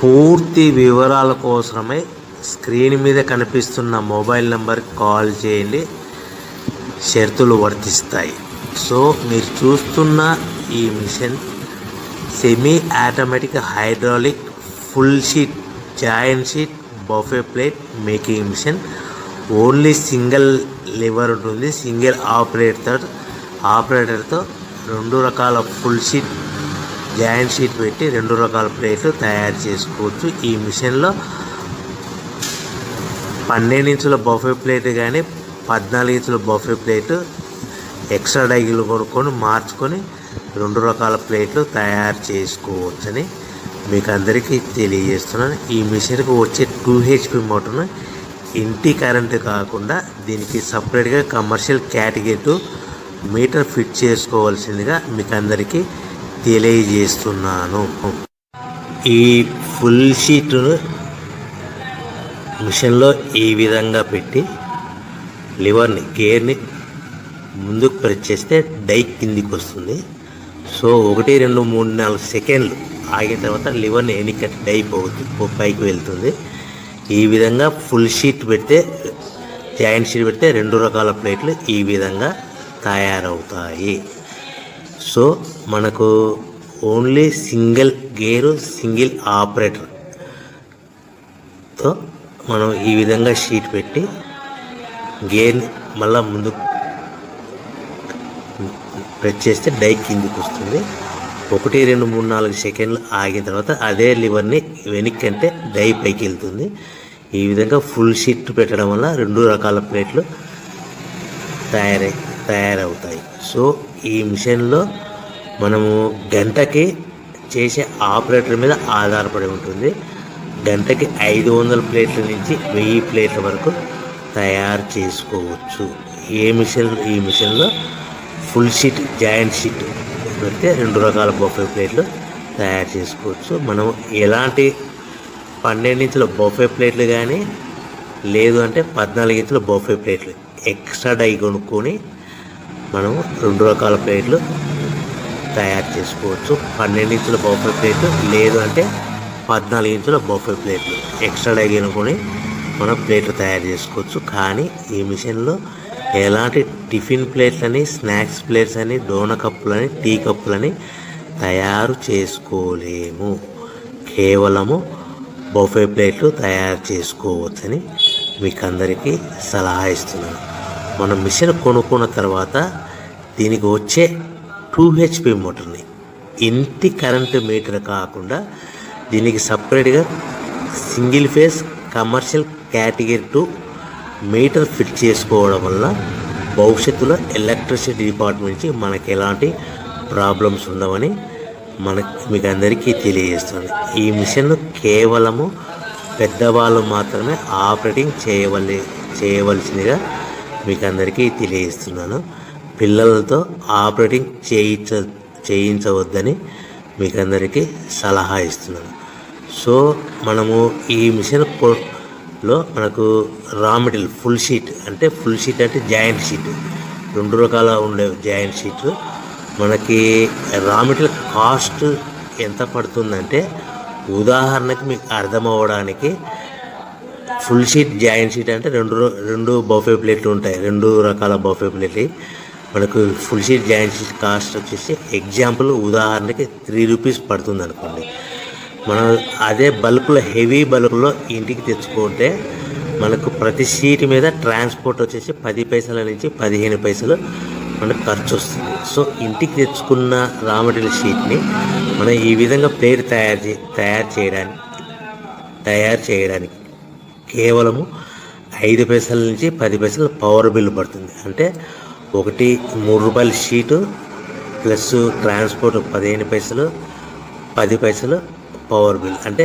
పూర్తి వివరాల కోసమై స్క్రీన్ మీద కనిపిస్తున్న మొబైల్ నెంబర్కి కాల్ చేయండి, షరతులు వర్తిస్తాయి. సో మీరు చూస్తున్న ఈ machine semi automatic hydraulic full sheet joint sheet buffet plate making machine. Only single lever ఉంటుంది. సింగిల్ ఆపరేటర్తో 2 రకాల ఫుల్ షీట్ జాయింట్ షీట్ పెట్టి 2 రకాల ప్లేట్లు తయారు చేసుకోవచ్చు. ఈ మిషన్లో 12 ఇంచుల బఫే ప్లేట్ కానీ 14 ఇంచుల బఫే ప్లేట్ ఎక్స్ట్రా డైలు కొనుక్కొని మార్చుకొని 2 రకాల ప్లేట్లు తయారు చేసుకోవచ్చని మీకు అందరికీ తెలియజేస్తున్నాను. ఈ మిషన్కి వచ్చే 2 HP మోటార్ను ఇంటి కరెంటు కాకుండా దీనికి సపరేట్గా కమర్షియల్ కేటగిరీ 2 మీటర్ ఫిట్ చేసుకోవాల్సిందిగా మీకు అందరికీ తెలియజేస్తున్నాను. ఈ ఫుల్ షీట్ను మిషన్లో ఈ విధంగా పెట్టి గేర్ని ముందుకు ప్రెస్ చేస్తే డై కిందికి వస్తుంది. సో 1 2 3 4 సెకండ్లు ఆగిన తర్వాత లివర్ని ఎన్నికట్టి డై పైకి వెళ్తుంది. ఈ విధంగా ఫుల్ షీట్ పెడితే జాయింట్ షీట్ పెడితే 2 రకాల ప్లేట్లు ఈ విధంగా తయారవుతాయి. సో మనకు ఓన్లీ సింగిల్ గేరు సింగిల్ ఆపరేటర్తో మనం ఈ విధంగా షీట్ పెట్టి గేర్ని మళ్ళీ ముందుకు ప్రెస్ చేస్తే డై కిందికి వస్తుంది. 1 2 3 4 సెకండ్లు ఆగిన తర్వాత అదే లివర్ని వెనక్కి అంటే డై పైకి వెళ్తుంది. ఈ విధంగా ఫుల్ షీట్ పెట్టడం వల్ల 2 రకాల ప్లేట్లు తయారవుతాయి. సో ఈ మిషన్లో మనము గంటకి చేసే ఆపరేటర్ మీద ఆధారపడి ఉంటుంది. గంటకి 500 ప్లేట్ల నుంచి 1000 ప్లేట్ల వరకు తయారు చేసుకోవచ్చు. ఈ మిషన్లో ఫుల్ షీట్ జాయింట్ షీట్ పెడితే 2 రకాల బఫే ప్లేట్లు తయారు చేసుకోవచ్చు. మనం ఎలాంటి 12 ఇంచుల బఫే ప్లేట్లు కానీ లేదు అంటే 14 ఇంచుల బఫే ప్లేట్లు ఎక్స్ట్రా డై కొనుక్కొని మనం 2 రకాల ప్లేట్లు తయారు చేసుకోవచ్చు. 12 ఇంచుల బఫే ప్లేట్లు లేదు అంటే 14 ఇంచుల బఫే ప్లేట్లు ఎక్స్ట్రా డై కొనుక్కొని మనం ప్లేట్లు తయారు చేసుకోవచ్చు. కానీ ఈ మిషన్లో ఎలాంటి టిఫిన్ ప్లేట్లని, స్నాక్స్ ప్లేట్స్ అని, డోనా కప్పులని, టీ కప్పులని తయారు చేసుకోలేము. కేవలము బఫే ప్లేట్లు తయారు చేసుకోవచ్చని మీకు అందరికీ సలహా ఇస్తున్నాను. మనం మిషన్ కొనుక్కున్న తర్వాత దీనికి వచ్చే 2 HP మోటార్ని ఇంటి కరెంటు మీటర్ కాకుండా దీనికి సపరేట్గా single phase commercial category 2 metre fit చేసుకోవడం వల్ల భవిష్యత్తులో ఎలక్ట్రిసిటీ డిపార్ట్మెంట్ నుంచి మనకి ఎలాంటి ప్రాబ్లమ్స్ ఉండవని మీకు అందరికీ తెలియజేస్తుంది. ఈ మిషన్ కేవలము పెద్దవాళ్ళు మాత్రమే ఆపరేటింగ్ చేయవలసిందిగా మీకు అందరికీ తెలియజేస్తున్నాను. పిల్లలతో ఆపరేటింగ్ చేయించవద్దని మీకు అందరికీ సలహా ఇస్తున్నాను. సో మనము ఈ మిషన్లో మనకు రా మెటీరియల్ ఫుల్ షీట్ అంటే జాయింట్ షీట్ 2 రకాల ఉండే జాయింట్ షీట్ మనకి రా మెటీరియల్ కాస్ట్ ఎంత పడుతుందంటే ఉదాహరణకి మీకు అర్థమవడానికి ఫుల్ షీట్ జాయింట్ షీట్ అంటే 2 బఫే ప్లేట్లు ఉంటాయి. 2 రకాల బఫే ప్లేట్లు మనకు full sheet joint sheet cost వచ్చేసి ఎగ్జాంపుల్ ఉదాహరణకి 3 రూపీస్ పడుతుంది అనుకోండి. మనం అదే బల్క్లో హెవీ బల్క్లో ఇంటికి తెచ్చుకుంటే మనకు ప్రతి షీట్ మీద ట్రాన్స్పోర్ట్ వచ్చేసి 10 పైసల నుంచి 15 పైసలు మనకు ఖర్చు వస్తుంది. సో ఇంటికి తెచ్చుకున్న రా మెటీరియల్ షీట్ని మనం ఈ విధంగా ప్లేట్ తయారు చేయడానికి కేవలము 5 పైసల నుంచి 10 పైసలు పవర్ బిల్ పడుతుంది. అంటే 3 రూపాయల షీటు ప్లస్ ట్రాన్స్పోర్ట్ 15 పైసలు 10 పైసలు పవర్ బిల్ అంటే